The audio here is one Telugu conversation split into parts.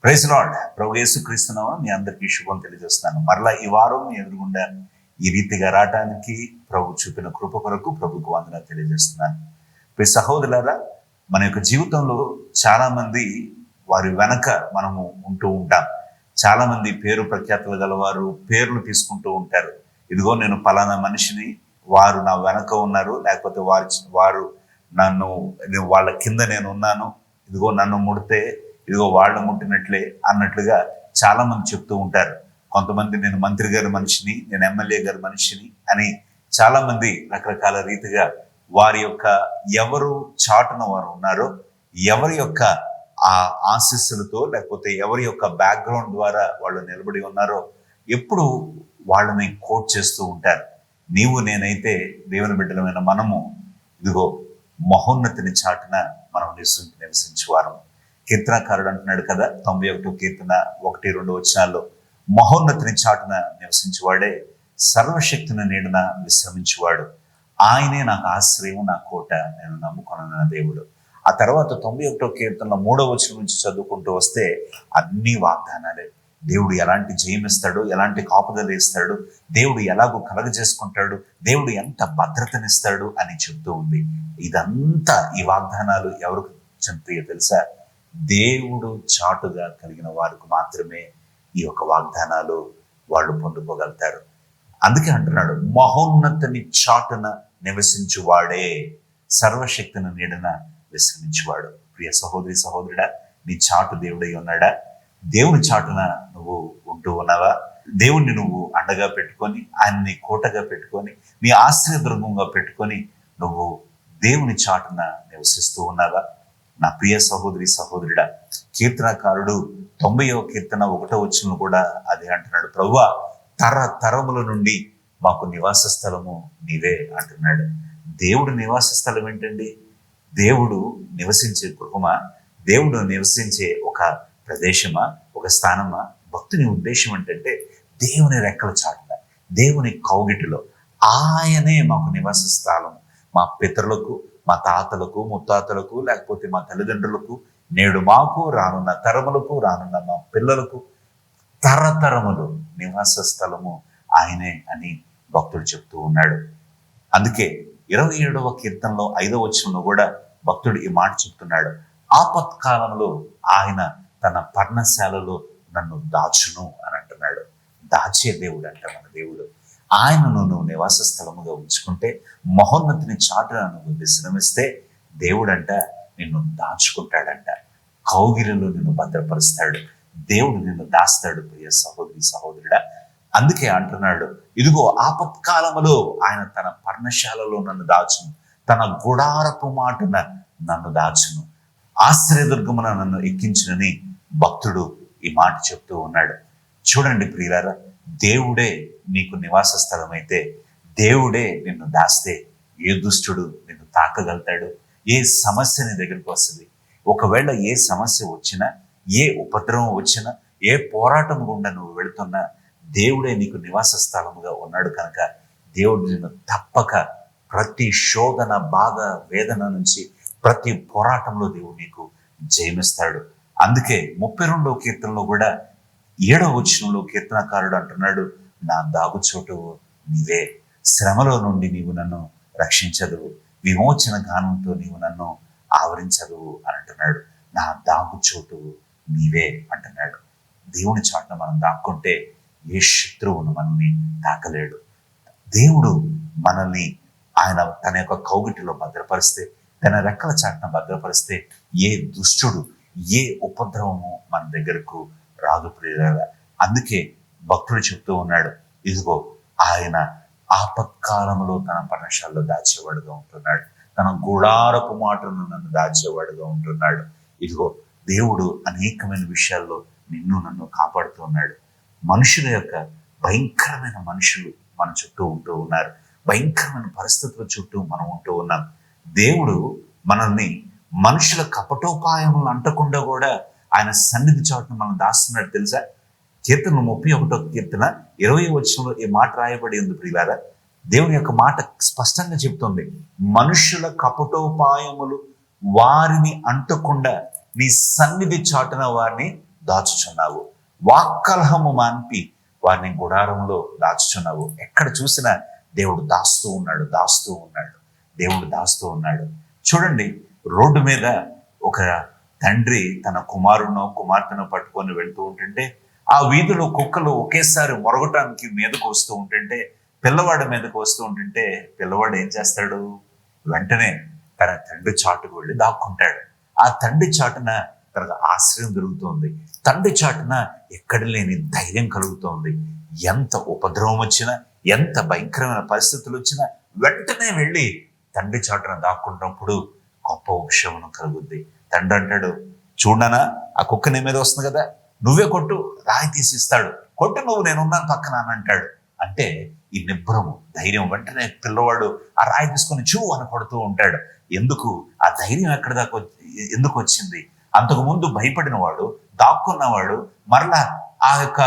Praise lord. ప్రభు యేసుక్రీస్తునామా మీ అందరికీ శుభం తెలియజేస్తున్నాను. మరలా ఈ వారం మీ ఎదురుగుండా ఈ రీతిగా రావటానికి ప్రభు చూపిన కృప కొరకు ప్రభుకు వందనాలు తెలియజేస్తున్నాను. ప్రియ సహోదరులారా, మన యొక్క జీవితంలో చాలా మంది వారి వెనక మనము ఉంటూ ఉంటాం. చాలా మంది పేరు ప్రఖ్యాతులు గలవారు పేర్లు తీసుకుంటూ ఉంటారు. ఇదిగో నేను పలానా మనిషిని, వారు నా వెనక ఉన్నారు, లేకపోతే వారు నన్ను, వాళ్ళ కింద నేను ఉన్నాను, ఇదిగో నన్ను ముడితే ఇదిగో వాళ్ళు ముట్టినట్లే అన్నట్లుగా చాలా మంది చెప్తూ ఉంటారు. కొంతమంది నేను మంత్రి గారి మనిషిని, నేను ఎమ్మెల్యే గారి మనిషిని అని చాలా మంది రకరకాల రీతిగా వారి యొక్క ఎవరు చాటున వారు ఉన్నారో, ఎవరి యొక్క ఆ ఆశీస్సులతో లేకపోతే ఎవరి యొక్క బ్యాక్గ్రౌండ్ ద్వారా వాళ్ళు నిలబడి ఉన్నారో ఎప్పుడు వాళ్ళని కోట్ చేస్తూ ఉంటారు. నీవు నేనైతే దేవుని బిడ్డలమైన మనము ఇదిగో మహోన్నతిని చాటున మనం నివసించేవారం. కీర్తనకారుడు అంటున్నాడు కదా, 91 కీర్తన 1-2 వచనాల్లో, మహోన్నతిని చాటున నివసించేవాడే సర్వశక్తిని నీడన విశ్రమించేవాడు, ఆయనే నాకు ఆశ్రయం, నా కోట, నేను నమ్ముకొన్న దేవుడు. ఆ తర్వాత 91 కీర్తనలో 3వ వచనం నుంచి చదువుకుంటూ వస్తే అన్ని వాగ్దానాలే. దేవుడు ఎలాంటి జయమిస్తాడు, ఎలాంటి కాపుదలు ఇస్తాడు, దేవుడు ఎలాగో కలగజేసుకుంటాడు, దేవుడు ఎంత భద్రతనిస్తాడు అని చెప్తూ ఉంది. ఇదంతా ఈ వాగ్దానాలు ఎవరికి చెందుతాయో తెలుసా? దేవుడు చాటుగా కలిగిన వారికి మాత్రమే ఈ యొక్క వాగ్దానాలు వాళ్ళు పొందుకోగలుగుతారు. అందుకే అంటున్నాడు, మహోన్నతిని చాటున నివసించువాడే సర్వశక్తిని నీడన విశ్రమించువాడు. ప్రియ సహోదరి సహోదరుడా, నీ చాటు దేవుడై ఉన్నాడా? దేవుని చాటున నువ్వు ఉంటూ ఉన్నావా? దేవుణ్ణి నువ్వు అండగా పెట్టుకొని, ఆయన్ని కోటగా పెట్టుకొని, నీ ఆశ్రయదుర్గంగా పెట్టుకొని నువ్వు దేవుని చాటున నివసిస్తూ ఉన్నావా? నా ప్రియ సహోదరి సహోదరుడా, కీర్తనకారుడు 90వ కీర్తన 1వ వచనం కూడా అదే అంటున్నాడు. ప్రభువా, తరతరముల నుండి మాకు నివాస స్థలము నీవే అంటున్నాడు. దేవుడు నివాస స్థలం ఏంటండి? దేవుడు నివసించే గృహమా? దేవుడు నివసించే ఒక ప్రదేశమా, ఒక స్థానమా? భక్తుని ఉద్దేశం ఏంటంటే దేవుని రెక్కల చాటున, దేవుని కౌగిటిలో ఆయనే మాకు నివాస స్థలం. మా పితరులకు, మా తాతలకు, ముత్తాతలకు, లేకపోతే మా తల్లిదండ్రులకు, నేడు మాకు, రానున్న తరములకు, రానున్న మా పిల్లలకు తరతరములు నివాస స్థలము ఆయనే అని భక్తుడు చెప్తూ ఉన్నాడు. అందుకే 27వ కీర్తనలో 5వ వచనంలో కూడా భక్తుడు ఈ మాట చెప్తున్నాడు, ఆపత్కాలంలో ఆయన తన పర్ణశాలలో నన్ను దాచును అని అంటున్నాడు. దాచే దేవుడు అంట మన దేవుడు. ఆయనను నువ్వు నివాస స్థలముగా ఉంచుకుంటే, మహోన్నతిని చాటున నువ్వు విశ్రమిస్తే, దేవుడంట నిన్ను దాచుకుంటాడంట, కౌగిలిలో నిన్ను భద్రపరుస్తాడు, దేవుడు నిన్ను దాస్తాడు. ప్రియ సహోదరి సహోదరుడా, అందుకే అంటున్నాడు, ఇదిగో ఆపత్కాలములో ఆయన తన పర్ణశాలలో నన్ను దాచును, తన గుడారపు మాటున నన్ను దాచును, ఆశ్రయదుర్గమున నన్ను ఎక్కించునని భక్తుడు ఈ మాట చెప్తూ ఉన్నాడు. చూడండి ప్రియులారా, దేవుడే నీకు నివాస స్థలం అయితే, దేవుడే నిన్ను దాస్తే ఏ దుష్టుడు నిన్ను తాకగలుగుతాడు? ఏ సమస్య నీ దగ్గరికి వస్తుంది? ఒకవేళ ఏ సమస్య వచ్చినా, ఏ ఉపద్రవం వచ్చినా, ఏ పోరాటం గుండా నువ్వు వెళుతున్నా, దేవుడే నీకు నివాస స్థలముగా ఉన్నాడు కనుక దేవుడు నిన్ను తప్పక ప్రతి శోధన, బాధ, వేదన నుంచి, ప్రతి పోరాటంలో దేవుడు నీకు జయమిస్తాడు. అందుకే 32వ కీర్తనలో కూడా 7వ వచనంలో కీర్తనకారుడు అంటున్నాడు, నా దాగుచోటు నీవే, శ్రమలో నుండి నీవు నన్ను రక్షించదువు, విమోచన గానంతో నీవు నన్ను ఆవరించదువు అని అంటున్నాడు. నా దాగుచోటు నీవే అంటున్నాడు. దేవుని చాటున మనం దాక్కుంటే ఏ శత్రువును మనల్ని తాకలేడు. దేవుడు మనల్ని ఆయన తన యొక్క కౌగిటిలో భద్రపరిస్తే, తన రెక్కల చాటున భద్రపరిస్తే ఏ దుష్టుడు, ఏ ఉపద్రవము మన దగ్గరకు రాదు ప్రియులారా. అందుకే భక్తుడు చెప్తూ ఉన్నాడు, ఇదిగో ఆయన ఆపత్కాలంలో తన పర్ణశాలలో దాచేవాడుగా ఉంటున్నాడు, తన గుడారపు మాటను నన్ను దాచేవాడుగా ఉంటున్నాడు. ఇదిగో దేవుడు అనేకమైన విషయాల్లో నిన్ను నన్ను కాపాడుతూ ఉన్నాడు. మనుషుల యొక్క భయంకరమైన మనుషులు మన చుట్టూ ఉంటూ ఉన్నారు, భయంకరమైన పరిస్థితుల చుట్టూ మనం ఉంటూ ఉన్నాం. దేవుడు మనల్ని మనుషుల కపటోపాయములు అంటకుండా కూడా ఆయన సన్నిధి చాటును మనం దాస్తున్నాడు తెలుసా? కీర్తన 31వ కీర్తన 20వ వచనంలో ఈ మాట రాయబడి ఉంది ప్రియులారా. దేవుని యొక్క మాట స్పష్టంగా చెప్తుంది, మనుషుల కపటోపాయములు వారిని అంటకుండా నీ సన్నిధి చాటున వారిని దాచుచున్నావు. వాక్కలహము మాన్పి వారిని గుడారంలో దాచుచున్నావు. ఎక్కడ చూసినా దేవుడు దాస్తూ ఉన్నాడు, దాస్తూ ఉన్నాడు, దేవుడు దాస్తూ ఉన్నాడు. చూడండి, రోడ్డు మీద ఒక తండ్రి తన కుమారునో కుమార్తెను పట్టుకొని వెళ్తూ ఉంటుంటే ఆ వీధిలో కుక్కలు ఒకేసారి మొరగటానికి మీదకు వస్తూ ఉంటుంటే, పిల్లవాడి మీదకు వస్తూ ఉంటుంటే పిల్లవాడు ఏం చేస్తాడు? వెంటనే తన తండ్రి చాటుకు వెళ్ళి దాక్కుంటాడు. ఆ తండ్రి చాటున తనకు ఆశ్రయం దొరుకుతుంది. తండ్రి చాటున ఎక్కడ లేని ధైర్యం కలుగుతోంది. ఎంత ఉపద్రవం వచ్చినా, ఎంత భయంకరమైన పరిస్థితులు వచ్చినా వెంటనే వెళ్ళి తండ్రి చాటున దాక్కుంటున్నప్పుడు గొప్ప ఉపశమనం కలుగుద్ది. తండ్రి అంటాడు, చూడనా ఆ కుక్క నీ మీద వస్తుంది కదా, నువ్వే కొట్టు, రాయి తీసిస్తాడు, కొట్టు నువ్వు, నేనున్నాను పక్కన అని అంటాడు. అంటే ఈ నిబ్బరము, ధైర్యం, వెంటనే పిల్లవాడు ఆ రాయి తీసుకొని చూ అని కొడుతూ ఉంటాడు. ఎందుకు? ఆ ధైర్యం ఎక్కడి దాకా ఎందుకు వచ్చింది? అంతకుముందు భయపడిన వాడు, దాక్కున్నవాడు మరలా ఆ యొక్క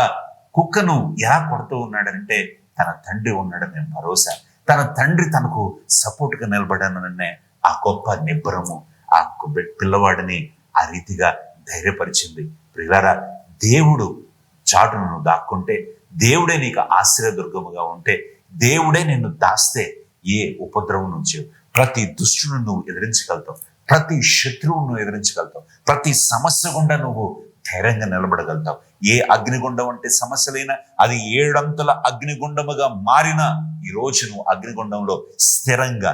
కుక్కను ఎలా కొడుతూ ఉన్నాడంటే తన తండ్రి ఉన్నాడనే భరోసా, తన తండ్రి తనకు సపోర్ట్గా నిలబడాననే ఆ గొప్ప నిబ్బరము ఆ పిల్లవాడిని ఆ రీతిగా ధైర్యపరిచింది. ప్రియులారా, దేవుడు చాటును దాక్కుంటే, దేవుడే నీకు ఆశ్రయదుర్గముగా ఉంటే, దేవుడే నిన్ను దాస్తే ఏ ఉపద్రవం నుంచి ప్రతి దుష్టును నువ్వు ఎదిరించగలుగుతావు, ప్రతి శత్రువును నువ్వు ఎదిరించగలుగుతావు, ప్రతి సమస్య గుండా నువ్వు ధైర్యంగా నిలబడగలుగుతావు. ఏ అగ్నిగుండం అంటే సమస్యలైనా అది 7 అంతుల అగ్నిగుండముగా మారినా ఈ రోజు నువ్వు అగ్నిగుండంలో స్థిరంగా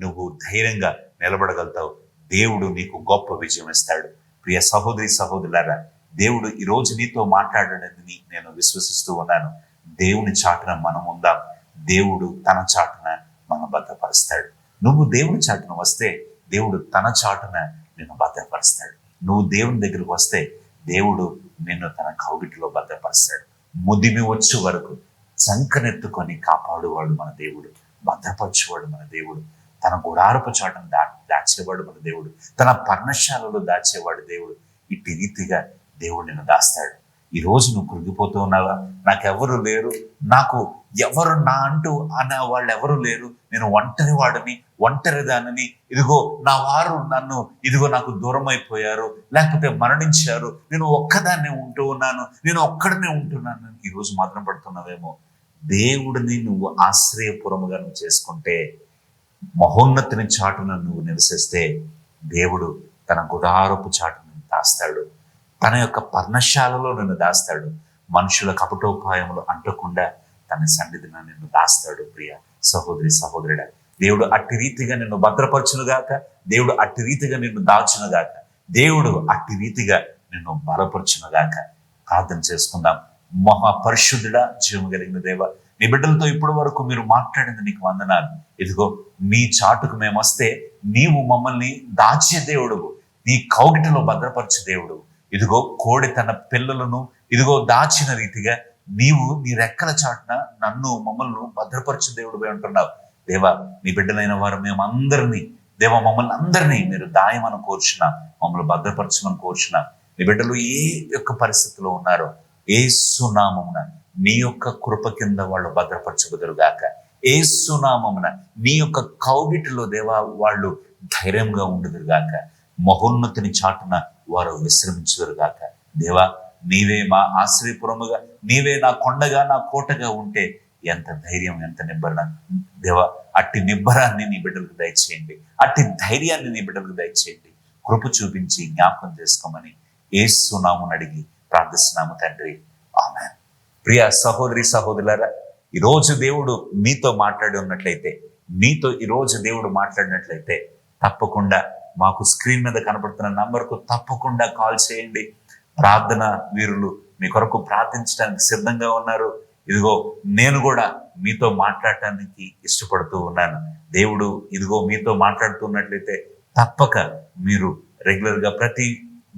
నువ్వు ధైర్యంగా నిలబడగలుగుతావు. దేవుడు నీకు గొప్ప విజయం ఇస్తాడు. ప్రియ సహోదరి సహోదరులారా, దేవుడు ఈరోజు నీతో మాట్లాడడానికి నేను విశ్వసిస్తూ ఉన్నాను. దేవుని చాటున మనం ఉందాం. దేవుడు తన చాటున మనం భద్రపరుస్తాడు. నువ్వు దేవుని చాటున వస్తే దేవుడు తన చాటున నిన్ను భద్రపరుస్తాడు. నువ్వు దేవుని దగ్గరికి వస్తే దేవుడు నిన్ను తన కౌగిటిలో భద్రపరుస్తాడు. ముదిమి వచ్చే వరకు చంకనెత్తుకొని కాపాడువాడు మన దేవుడు, భద్రపరచువాడు మన దేవుడు, తన గుడారపు చాటును దాచేవాడు మన దేవుడు, తన పర్ణశాలలో దాచేవాడు దేవుడు. ఇట్టి రీతిగా దేవుడు నిన్ను దాస్తాడు. ఈ రోజు నువ్వు కృంగిపోతూ ఉన్నావా? నాకెవరు లేరు, నాకు ఎవరు నా అంటూ అన్న వాళ్ళు ఎవరు లేరు, నేను ఒంటరి వాడిని, ఒంటరి దానిని, ఇదిగో నా వారు నన్ను ఇదిగో నాకు దూరం అయిపోయారు, లేకపోతే మరణించారు, నేను ఒక్కదాన్నే ఉంటూ ఉన్నాను, నేను ఒక్కడనే ఉంటున్నాను, ఈరోజు మాత్రం పడుతున్నావేమో. దేవుడిని నువ్వు ఆశ్రయపురముగా నువ్వు చేసుకుంటే, మహోన్నతిని చాటున నువ్వు నివసిస్తే దేవుడు తన గుడారపు చాటును దాస్తాడు, తన యొక్క పర్ణశాలలో నిన్ను దాస్తాడు. మనుషుల కపటోపాయములు అంటకుండా తన సన్నిధిన నిన్ను దాస్తాడు. ప్రియ సహోదరి సహోదరుడా, దేవుడు అట్టి రీతిగా నిన్ను భద్రపరచునుగాక, దేవుడు అట్టి రీతిగా నిన్ను దాచునుగాక, దేవుడు అట్టి రీతిగా నిన్ను బలపరచునుగాక. ప్రార్థన చేసుకుందాం. మహాపరిశుద్ధుడా, జీవము కలిగిన దేవ, నీ బిడ్డలతో ఇప్పటి వరకు మీరు మాట్లాడింది నీకు వందనాలు. ఇదిగో నీ చాటుకు మేము వస్తే నీవు మమ్మల్ని దాచే దేవుడు, నీ కౌగిటిలో భద్రపరచే దేవుడు. ఇదిగో కోడి తన పిల్లలను ఇదిగో దాచిన రీతిగా నీవు నీ రెక్కల చాటున నన్ను మమ్మల్ని భద్రపరచు దేవుడు అంటున్నావు. దేవా, నీ బిడ్డలైన వారు మేమందరినీ, దేవ మమ్మల్ని అందరినీ మీరు దాయమని కోరుచున్నాం, మమ్మల్ని భద్రపరచమని కోరుచున్నాం. నీ బిడ్డలు ఏ యొక్క పరిస్థితిలో ఉన్నారో యేసునామమున నీ యొక్క కృప కింద వాళ్ళు భద్రపరచబదురుగాక. యేసునామమున నీ యొక్క కౌగిటిలో దేవా వాళ్ళు ధైర్యంగా ఉండుదురుగాక. మహోన్నతిని చాటున వారు విశ్రమించుదురుగాక. దేవా, నీవే మా ఆశ్రయపురముగా, నీవే నా కొండగా నా కోటగా ఉంటే ఎంత ధైర్యం, ఎంత నిబ్బరణ. దేవా, అట్టి నిబ్బరాన్ని నీ బిడ్డలకు దయచేయండి, అట్టి ధైర్యాన్ని నీ బిడ్డలకు దయచేయండి. కృప చూపించి జ్ఞాపకం చేసుకోమని యేసునామమున అడిగి ప్రార్థిస్తున్నాము తండ్రి, ఆమేన్. ప్రియ సహోదరి సహోదరులారా, ఈరోజు దేవుడు మీతో మాట్లాడి ఉన్నట్లయితే, మీతో ఈరోజు దేవుడు మాట్లాడినట్లయితే తప్పకుండా మాకు స్క్రీన్ మీద కనబడుతున్న నంబర్కు తప్పకుండా కాల్ చేయండి. ప్రార్థన వీరులు మీ కొరకు ప్రార్థించడానికి సిద్ధంగా ఉన్నారు. ఇదిగో నేను కూడా మీతో మాట్లాడటానికి ఇష్టపడుతూ ఉన్నాను. దేవుడు ఇదిగో మీతో మాట్లాడుతున్నట్లయితే తప్పక మీరు రెగ్యులర్గా ప్రతి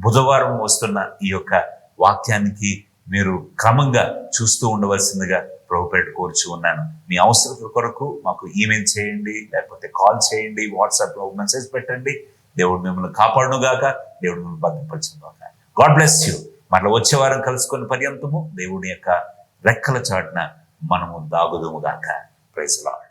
బుధవారం వస్తున్న ఈ యొక్క వాక్యానికి మీరు క్రమంగా చూస్తూ ఉండవలసిందిగా ప్రభుపేట కోరుచు ఉన్నాను. మీ అవసరం కొరకు మాకు ఈమెయిల్ చేయండి, లేకపోతే కాల్ చేయండి, వాట్సాప్లో మెసేజ్ పెట్టండి. దేవుడు మిమ్మల్ని కాపాడునుగాక, దేవుడు మిమ్మల్ని భద్రపరచునుగాక. God bless you. మరలా వచ్చే వారం కలుసుకుని పర్యంతము దేవుని యొక్క రెక్కల చాటున మనము దాగుదుముగాక. Praise the lord.